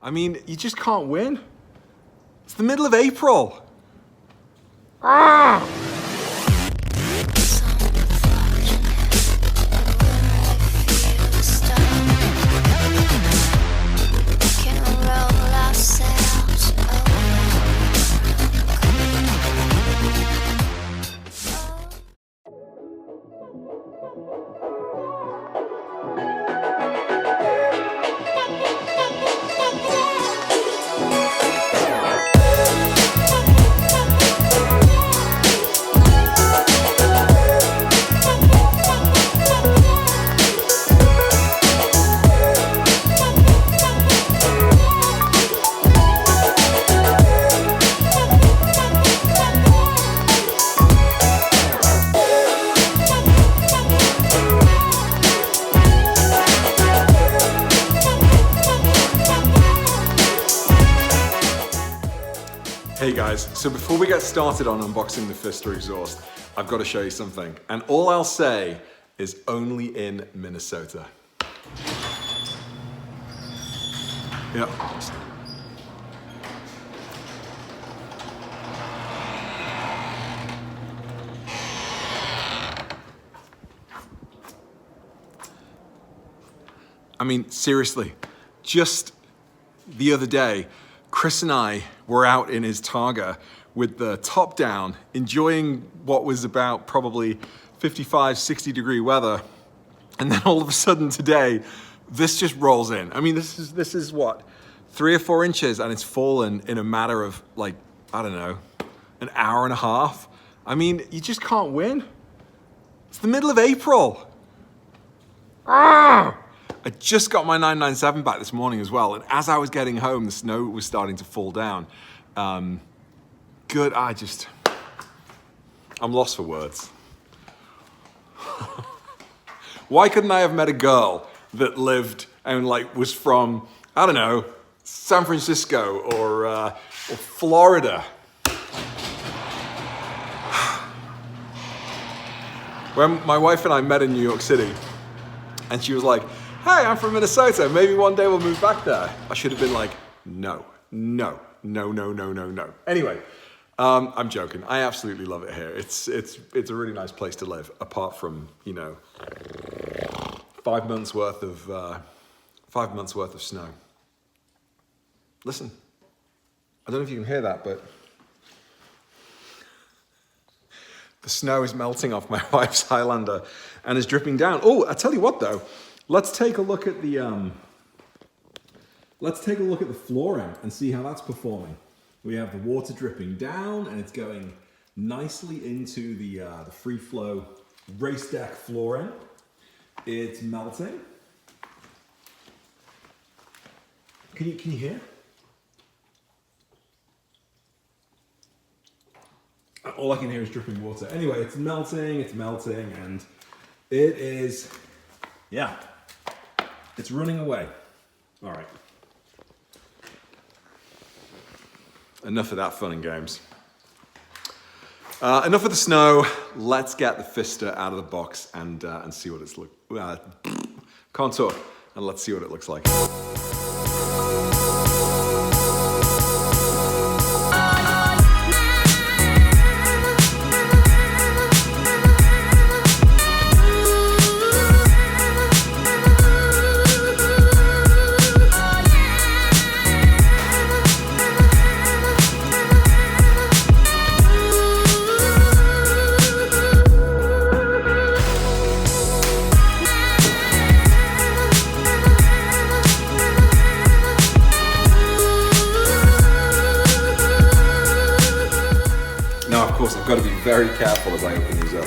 I mean, you just can't win. It's the middle of April. Hey guys, so before we get started on unboxing the Fister exhaust, I've got to show you something. And all I'll say is only in Minnesota. Yep. I mean, seriously, just the other day, Chris and I were out in his Targa with the top down, enjoying what was about probably 55, 60 degree weather. And then all of a sudden today, this just rolls in. I mean, this is what, 3 or 4 inches, and it's fallen in a matter of like, I don't know, an hour and a half. I mean, you just can't win. It's the middle of April. I just got my 997 back this morning as well, and as I was getting home, the snow was starting to fall down. I'm lost for words. Why couldn't I have met a girl that lived and like was from, I don't know, San Francisco or Florida? When my wife and I met in New York City, and she was like, hey, I'm from Minnesota, maybe one day we'll move back there. I should have been like, no. Anyway, I'm joking. I absolutely love it here. It's a really nice place to live, apart from, you know, 5 months worth of snow. Listen, I don't know if you can hear that, but the snow is melting off my wife's Highlander and is dripping down. Oh, I tell you what though, let's take a look at the flooring and see how that's performing. We have the water dripping down and it's going nicely into the free flow race deck flooring. It's melting. Can you hear? All I can hear is dripping water. Anyway, it's melting, and it is, yeah, it's running away. All right. Enough of that fun and games. Enough of the snow. Let's get the Fister out of the box and see what it's can't talk. And let's see what it looks like. Now, of course, I've got to be very careful as I open these up.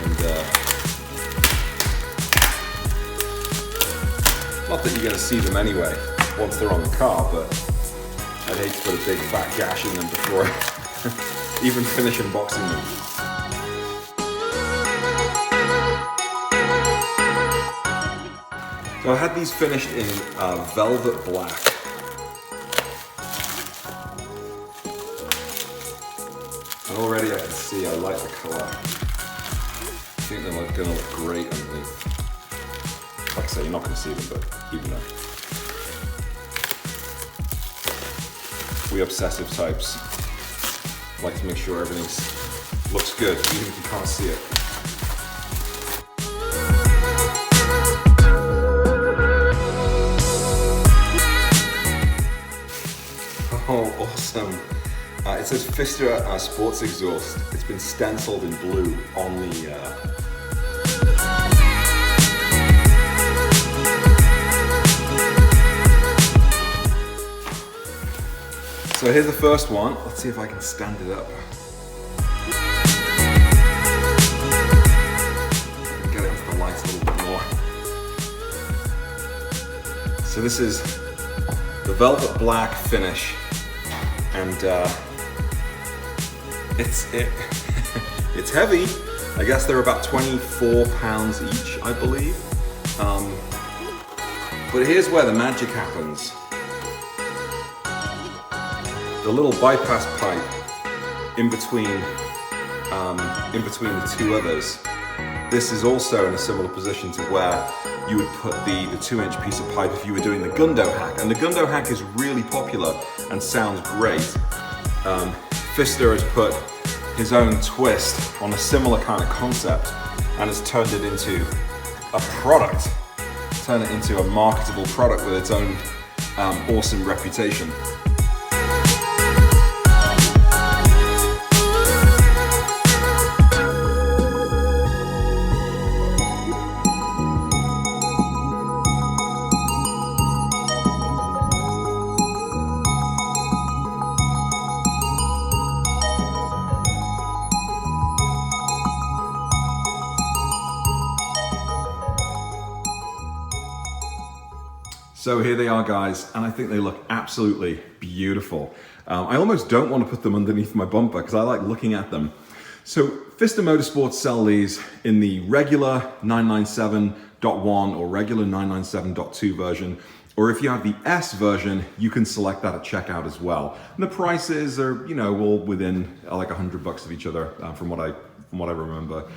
And not that you're going to see them anyway once they're on the car, but I'd hate to put a big fat gash in them before I even finish unboxing them. So I had these finished in velvet black. And already I can see I like the colour. I think they're going to look great underneath. Like I say, you're not going to see them, but even though. We obsessive types like to make sure everything looks good, even if you can't see it. Oh, awesome. It says FD Sports Exhaust. It's been stenciled in blue on the... So here's the first one. Let's see if I can stand it up. Get it into the light a little bit more. So this is the velvet black finish, and it's heavy. I guess they're about 24 pounds each, I believe. But here's where the magic happens. The little bypass pipe in between the two others. This is also in a similar position to where you would put the 2-inch piece of pipe if you were doing the Gundo hack. And the Gundo hack is really popular and sounds great. FD has put his own twist on a similar kind of concept and has turned it into a product, turned it into a marketable product with its own awesome reputation. So here they are, guys, and I think they look absolutely beautiful. I almost don't want to put them underneath my bumper because I like looking at them. So FD Motorsports sell these in the regular 997.1 or regular 997.2 version, or if you have the S version, you can select that at checkout as well. And the prices are, you know, all within like $100 of each other from what I remember.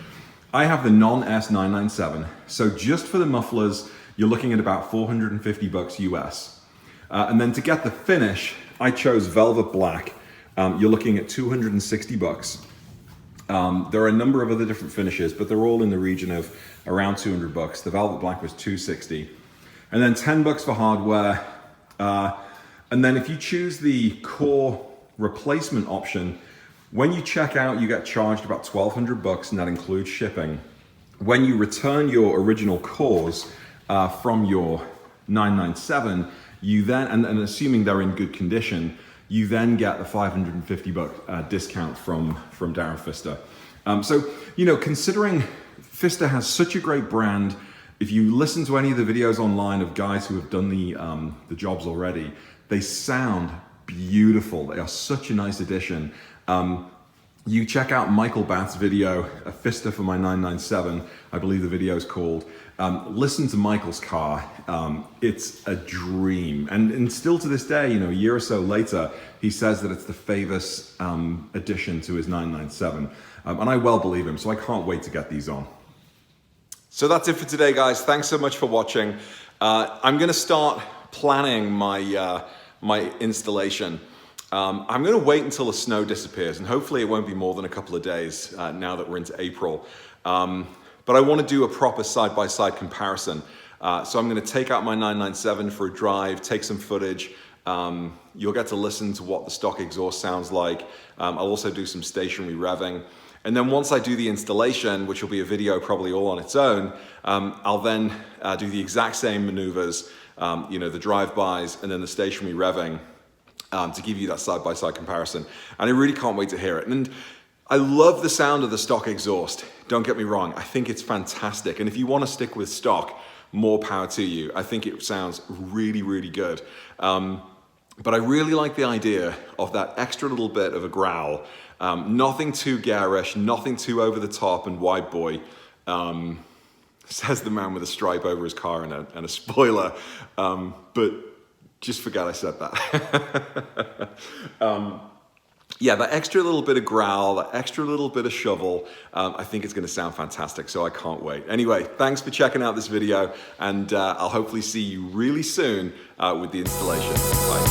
I have the non-S 997, so just for the mufflers, you're looking at about $450 US. And then to get the finish, I chose velvet black. You're looking at $260. There are a number of other different finishes, but they're all in the region of around $200. The velvet black was $260. And then $10 for hardware. And then if you choose the core replacement option, when you check out, you get charged about $1,200, and that includes shipping. When you return your original cores, from your 997, you then, and assuming they're in good condition, you then get the $550 discount from Darren FD. So, you know, considering FD has such a great brand, if you listen to any of the videos online of guys who have done the jobs already, they sound beautiful. They are such a nice addition. You check out Michael Bath's video, a FD for my 997, I believe the video is called. Listen to Michael's car. It's a dream. And still to this day, you know, a year or so later, he says that it's the famous addition to his 997. And I well believe him, so I can't wait to get these on. So that's it for today, guys. Thanks so much for watching. I'm gonna start planning my, my installation. I'm going to wait until the snow disappears, and hopefully it won't be more than a couple of days now that we're into April. But I want to do a proper side-by-side comparison. So I'm going to take out my 997 for a drive, take some footage. You'll get to listen to what the stock exhaust sounds like. I'll also do some stationary revving. And then once I do the installation, which will be a video probably all on its own, I'll then do the exact same maneuvers, you know, the drive-bys and then the stationary revving. To give you that side-by-side comparison. And I really can't wait to hear it. And I love the sound of the stock exhaust. Don't get me wrong, I think it's fantastic. And if you want to stick with stock, more power to you. I think it sounds really, really good. But I really like the idea of that extra little bit of a growl. Nothing too garish, nothing too over the top and wide boy. Says the man with a stripe over his car and a spoiler. But just forget I said that. Yeah, that extra little bit of growl, that extra little bit of shovel, I think it's going to sound fantastic, so I can't wait. Anyway, thanks for checking out this video, and I'll hopefully see you really soon with the installation. Bye.